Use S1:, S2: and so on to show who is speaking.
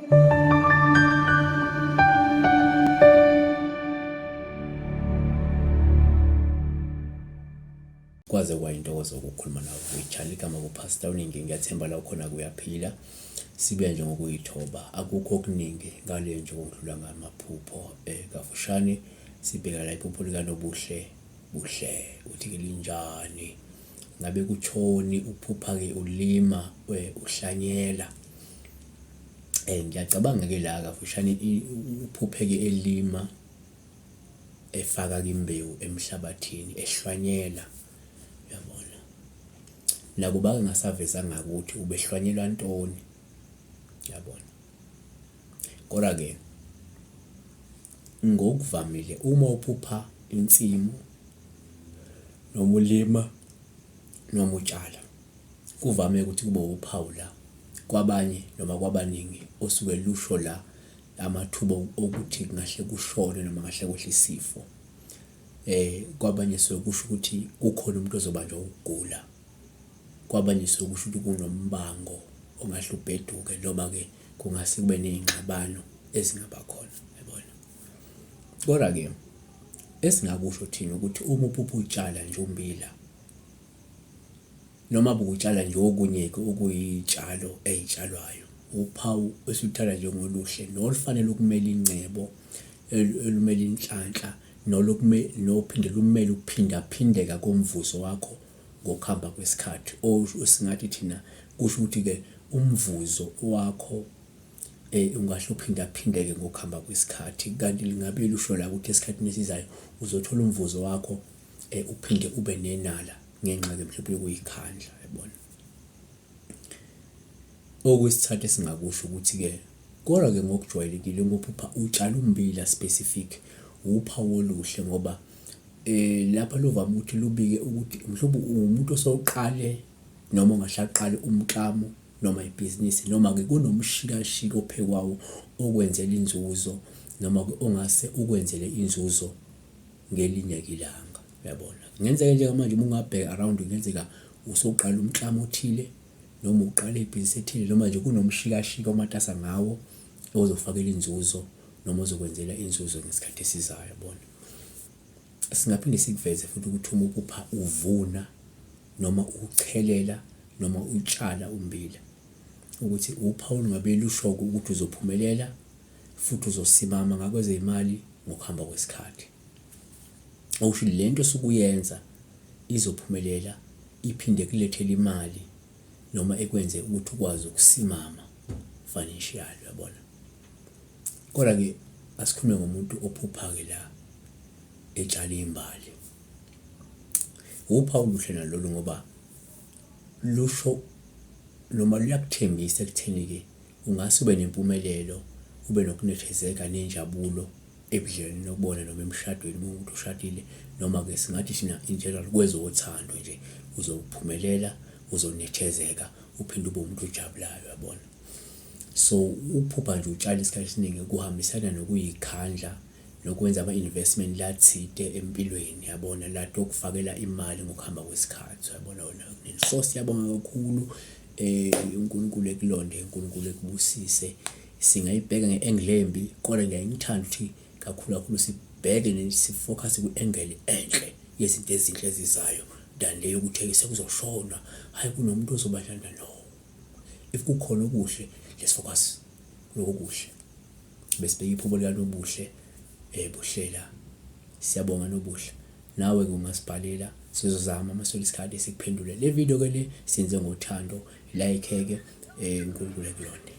S1: Kwaze kwayintokozo ukukhuluma nawe uyitshala igama kuPastor WeNingi, ngiyathemba la khona kuyaphila. Sibuya nje ngokuyithoba, akukho okuningi ngale nje okudlula ngamaphupho. Kafushane sibheka la iphupho likanobuhle buhle uthi ke linjani, ngabe kutshoni, uphupha ke ulima uhlanyela. Ngiyacabanga ke la kafushane uphuphe ke elima, efaka ke imbewu emhlabathini, ehlwanyela. Uyabona, nakuba ngingasavezanga ukuthi ubehlwanyelwa ntoni, yabona. Kodwa ke ngokuvamile uma uphupha insimu noma ulima noma utshala, kuvame ukuthi kube uphawu la kwabanye noma kwabaningi osuke lusho la amathuba okuthi ngahle kushone noma ngahle kwehle isifo. Kwabanye suke kusho ukuthi ukhona umuntu ozobanjwa ukugula, kwabanye suke kusho ukuthi kunombango ongahle ubheduke, noma ke kungase kube nezingxabano ezingaba khona, yabona. Kodwa ke esingakusho thina ukuthi uma uphupha utshala nje ummbila noma bukutshala nje okunye okuyitshalo ezitshalwayo, uphawu esuthatha njengoluhle nolufanele ukumela ingcebo, elumela inhlanhla, nophinde lumele ukuphindaphindeka komvuzo wakho ngokuhamba kwesikhathi. Singathi thina kusho ukuthi ke umvuzo wakho ungahle uphindaphindeke ngokuhamba kwesikhathi, kanti lingabe lusho la ukuthi esikhathini esizayo uzothola umvuzo wakho uphinde ube nenala ngenxa ke mhlawumbe yokuyikhandla, yabona. Okwesithathu esingakusho ukuthi ke kodwa ke ngokujwayelekile uma uphupha utshala ummbila specific, uphawu oluhle ngoba lapha luvame ukuthi lubike ukuthi mhlawumbe umuntu osowuqale noma ongahlaqale umklamo noma ibhizinisi, noma ke kunomshikashika ophekwayo okwenzela inzuzo, noma ke ongase ukwenzele inzuzo ngelinye ilanga, uyabona. Kungenzeka nje manje uma ungabheka around, kungenzeka usoqala umklamo othile noma uqale ibhizinisi ethile, noma nje kunomshikashika omatasa ngawo ozofakela inzuzo noma ozokwenzela inzuzo ngesikhathi esizayo, yabona. Singaphinde sikuveze futhi ukuthi uma uphupha uvuna noma uchelela noma utshala ummbila, ukuthi uphawu ngabe lusho ukuthi uzophumelela futhi uzosimama ngakwezemali ngokuhamba kwesikhathi. Okusho lento osukuyenza izophumelela, iphinde kulethele imali noma ekwenze ukuthi ukwazi ukusimama financial, yabona. Kodwa ke asikhulume ngomuntu ophupha ke la etshala imbali. Uphawu oluhle nalolu ngoba lusho noma luyakuthembisa ekutheni ke ungase ube nempumelelo, ube nokunethezeka nenjabulo ebudlelwaneni nokubona noma emshadweni uma umuntu ushadile, noma ke singathi thina in general kwezothando nje uzophumelela, uzonethezeka, uphinde ube umuntu ojabulayo, yabona. So uphupha nje utshala isikhathi esiningi kuhambisana nokuyikhandla nokwenza ama-investment lathide empilweni, yabona, lathi okufakela imali ngokuhamba kwesikhathi, yabona. Wona nenhloso siyabonga kakhulu, uNkulunkulu ekulonde, uNkulunkulu ekubusise. Singayibheka nge-angle embi, kodwa ngiyayithanda ukuthi kakhulu sibheke sifocus kwi-angle enhle yezinto ezinhle ezizayo than leyo ukuthi sekuzoshona, hayi kunomuntu ozobanjana. No, if kukhona okuhle, let's focus kuloko kuhle, besibheka iphupho likanobuhle buhlela. Siyabonga nobuhle. Nawe kungasibhalela, sizozama masole isikhathi sikuphendule. Le video ke le siyenze ngothando, like ke uNkulunkulu ekulonde.